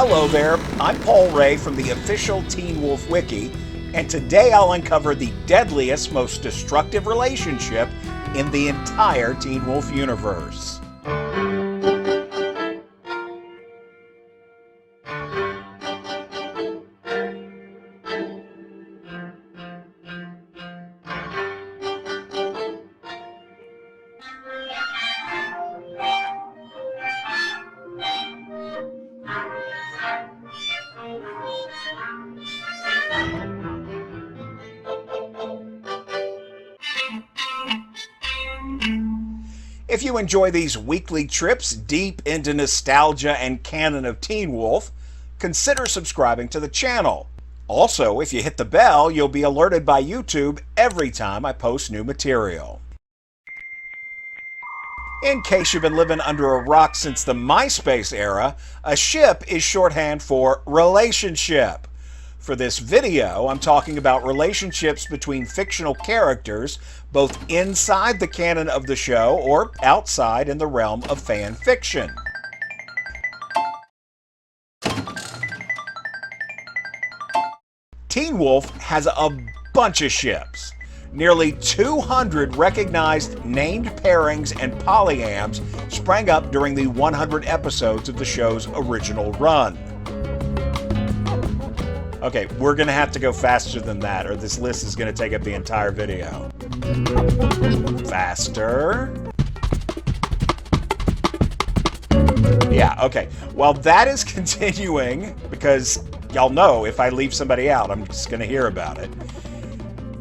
Hello there, I'm Paul Ray from the official Teen Wolf Wiki, and today I'll uncover the deadliest, most destructive relationship in the entire Teen Wolf universe. If you enjoy these weekly trips deep into nostalgia and canon of Teen Wolf, consider subscribing to the channel. Also, if you hit the bell, you'll be alerted by YouTube every time I post new material. In case you've been living under a rock since the MySpace era, a ship is shorthand for relationship. For this video, I'm talking about relationships between fictional characters, both inside the canon of the show or outside in the realm of fan fiction. Teen Wolf has a bunch of ships. Nearly 200 recognized named pairings and polyams sprang up during the 100 episodes of the show's original run. Okay, we're going to have to go faster than that, or this list is going to take up the entire video. Faster. Yeah, okay. While that is continuing, because y'all know if I leave somebody out, I'm just going to hear about it.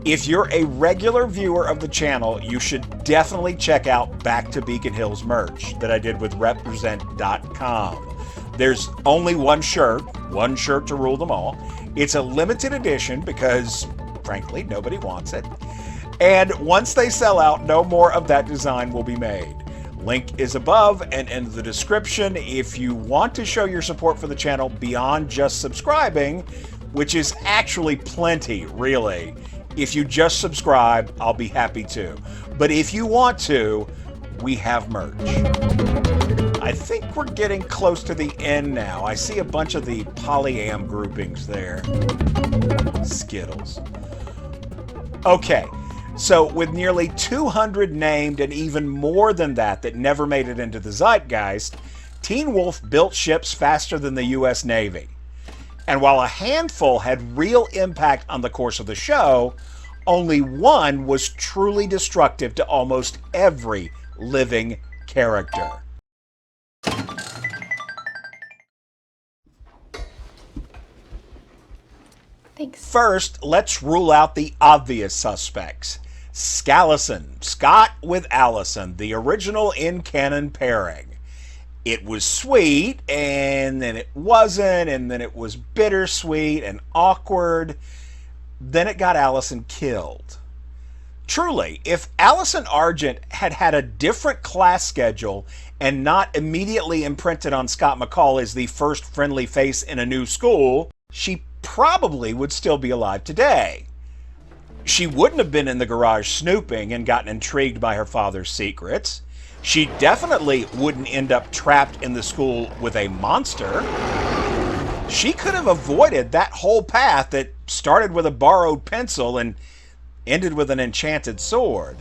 If you're a regular viewer of the channel, you should definitely check out Back to Beacon Hill's merch that I did with Represent.com. There's only one shirt to rule them all. It's a limited edition because, frankly, nobody wants it. And once they sell out, no more of that design will be made. Link is above and in the description if you want to show your support for the channel beyond just subscribing, which is actually plenty, really. If you just subscribe, I'll be happy to. But if you want to, we have merch. I think we're getting close to the end now. I see a bunch of the polyam groupings there. Skittles. Okay, so with nearly 200 named and even more than that never made it into the zeitgeist, Teen Wolf built ships faster than the US Navy. And while a handful had real impact on the course of the show, only one was truly destructive to almost every living character. Thanks. First, let's rule out the obvious suspects. Scallison, Scott with Allison, the original in-canon pairing. It was sweet, and then it wasn't, and then it was bittersweet and awkward. Then it got Allison killed. Truly, if Allison Argent had had a different class schedule and not immediately imprinted on Scott McCall as the first friendly face in a new school, she probably would still be alive today. She wouldn't have been in the garage snooping and gotten intrigued by her father's secrets. She definitely wouldn't end up trapped in the school with a monster. She could have avoided that whole path that started with a borrowed pencil and ended with an enchanted sword.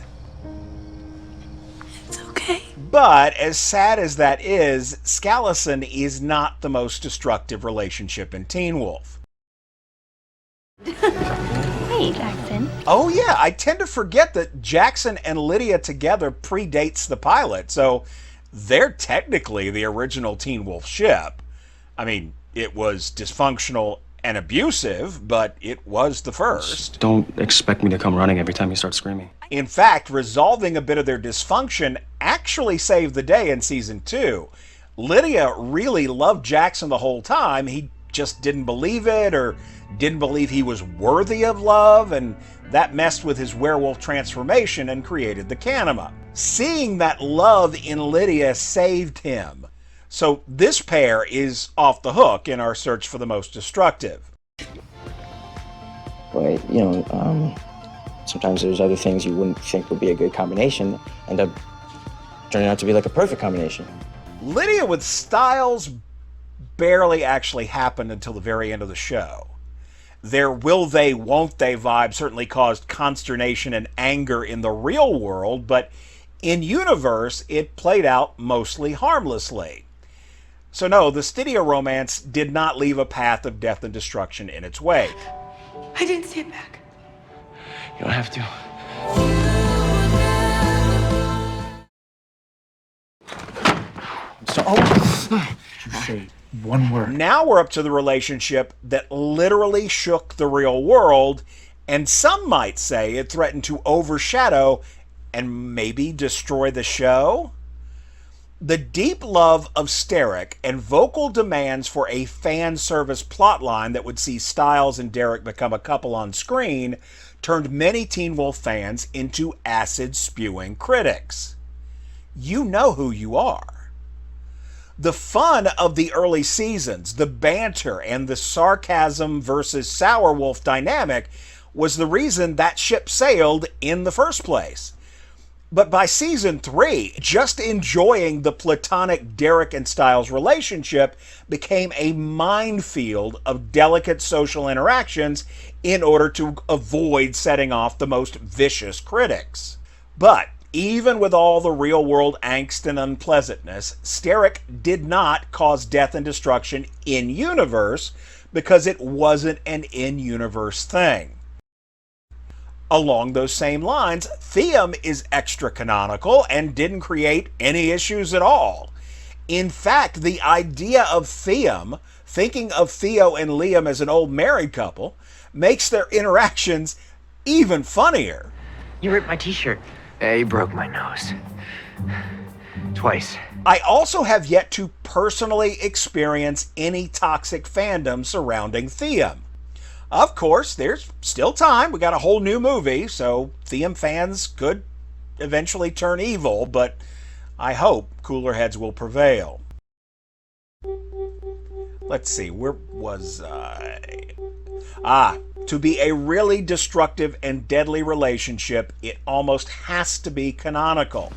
It's okay. But as sad as that is, Scallison is not the most destructive relationship in Teen Wolf. Hey, Jackson. Oh yeah, I tend to forget that Jackson and Lydia together predates the pilot, so they're technically the original Teen Wolf ship. I mean, it was dysfunctional and abusive, but it was the first. Don't expect me to come running every time you start screaming. In fact, resolving a bit of their dysfunction actually saved the day in season 2. Lydia really loved Jackson the whole time. He just didn't believe it or didn't believe he was worthy of love, and that messed with his werewolf transformation and created the Kanima. Seeing that love in Lydia saved him. So this pair is off the hook in our search for the most destructive. But, sometimes there's other things you wouldn't think would be a good combination end up turning out to be like a perfect combination. Lydia with styles, barely actually happened until the very end of the show. Their will they, won't they vibe certainly caused consternation and anger in the real world, but in universe, it played out mostly harmlessly. So no, the Stydia romance did not leave a path of death and destruction in its wake. I didn't stand back. You don't have to. Say one word. Now we're up to the relationship that literally shook the real world, and some might say it threatened to overshadow and maybe destroy the show. The deep love of Sterek and vocal demands for a fan service plotline that would see Styles and Derek become a couple on screen turned many Teen Wolf fans into acid-spewing critics. You know who you are. The fun of the early seasons, the banter, and the sarcasm versus sourwolf dynamic was the reason that ship sailed in the first place. But by season 3, just enjoying the platonic Derek and Styles relationship became a minefield of delicate social interactions in order to avoid setting off the most vicious critics. But even with all the real-world angst and unpleasantness, Sterek did not cause death and destruction in-universe because it wasn't an in-universe thing. Along those same lines, Thiam is extra-canonical and didn't create any issues at all. In fact, the idea of Thiam, thinking of Theo and Liam as an old married couple, makes their interactions even funnier. You ripped my t-shirt. You broke my nose. Twice. I also have yet to personally experience any toxic fandom surrounding Thiam. Of course, there's still time. We got a whole new movie, so Thiam fans could eventually turn evil, but I hope cooler heads will prevail. Let's see, where was I? To be a really destructive and deadly relationship, it almost has to be canonical.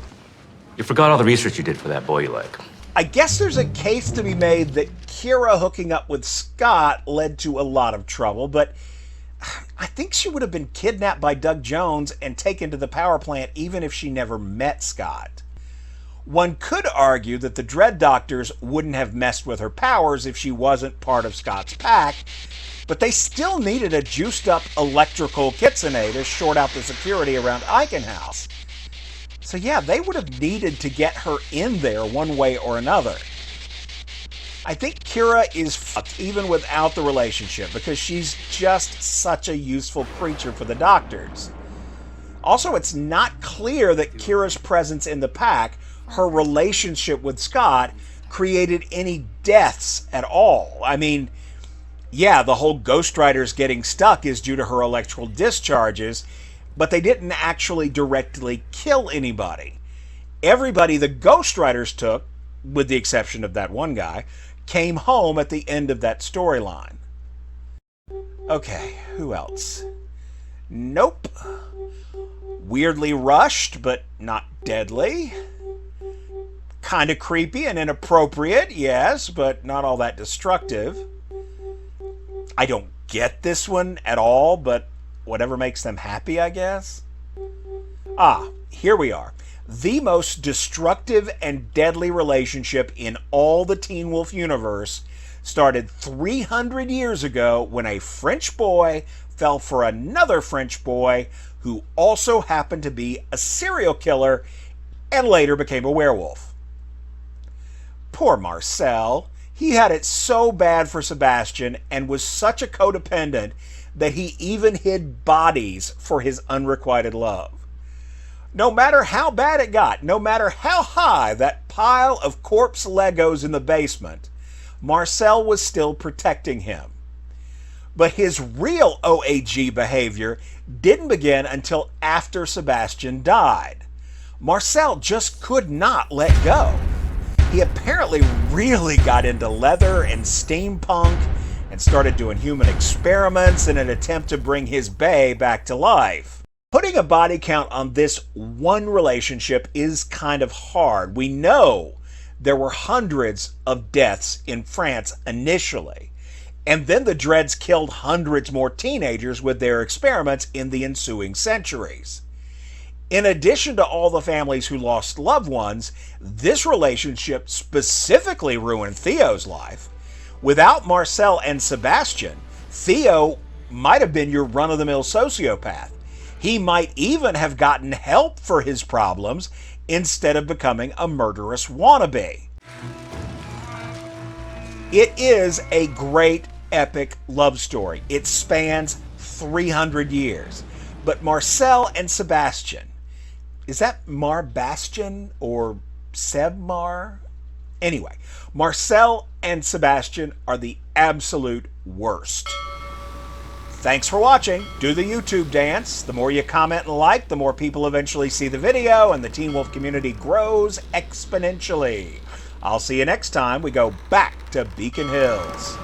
You forgot all the research you did for that boy you like. I guess there's a case to be made that Kira hooking up with Scott led to a lot of trouble, but I think she would have been kidnapped by Doug Jones and taken to the power plant even if she never met Scott. One could argue that the Dread Doctors wouldn't have messed with her powers if she wasn't part of Scott's pack, but they still needed a juiced-up electrical kitsune to short out the security around Eichenhaus. So yeah, they would have needed to get her in there one way or another. I think Kira is fucked even without the relationship because she's just such a useful creature for the Doctors. Also, it's not clear that Kira's presence in the pack, her relationship with Scott, created any deaths at all. I mean, yeah, the whole Ghost Riders getting stuck is due to her electrical discharges, but they didn't actually directly kill anybody. Everybody the Ghost Riders took, with the exception of that one guy, came home at the end of that storyline. Okay, who else? Nope. Weirdly rushed, but not deadly. Kinda creepy and inappropriate, yes, but not all that destructive. I don't get this one at all, but whatever makes them happy, I guess. Here we are. The most destructive and deadly relationship in all the Teen Wolf universe started 300 years ago when a French boy fell for another French boy who also happened to be a serial killer and later became a werewolf. Poor Marcel. He had it so bad for Sebastian and was such a codependent that he even hid bodies for his unrequited love. No matter how bad it got, no matter how high that pile of corpse Legos in the basement, Marcel was still protecting him. But his real OAG behavior didn't begin until after Sebastian died. Marcel just could not let go. He apparently really got into leather and steampunk and started doing human experiments in an attempt to bring his bae back to life. Putting a body count on this one relationship is kind of hard. We know there were hundreds of deaths in France initially, and then the Dreads killed hundreds more teenagers with their experiments in the ensuing centuries. In addition to all the families who lost loved ones, this relationship specifically ruined Theo's life. Without Marcel and Sebastian, Theo might have been your run-of-the-mill sociopath. He might even have gotten help for his problems instead of becoming a murderous wannabe. It is a great, epic love story. It spans 300 years. But Marcel and Sebastian, is that Mar-Bastian or Sebmar? Anyway, Marcel and Sebastian are the absolute worst. Thanks for watching. Do the YouTube dance. The more you comment and like, the more people eventually see the video, and the Teen Wolf community grows exponentially. I'll see you next time we go back to Beacon Hills.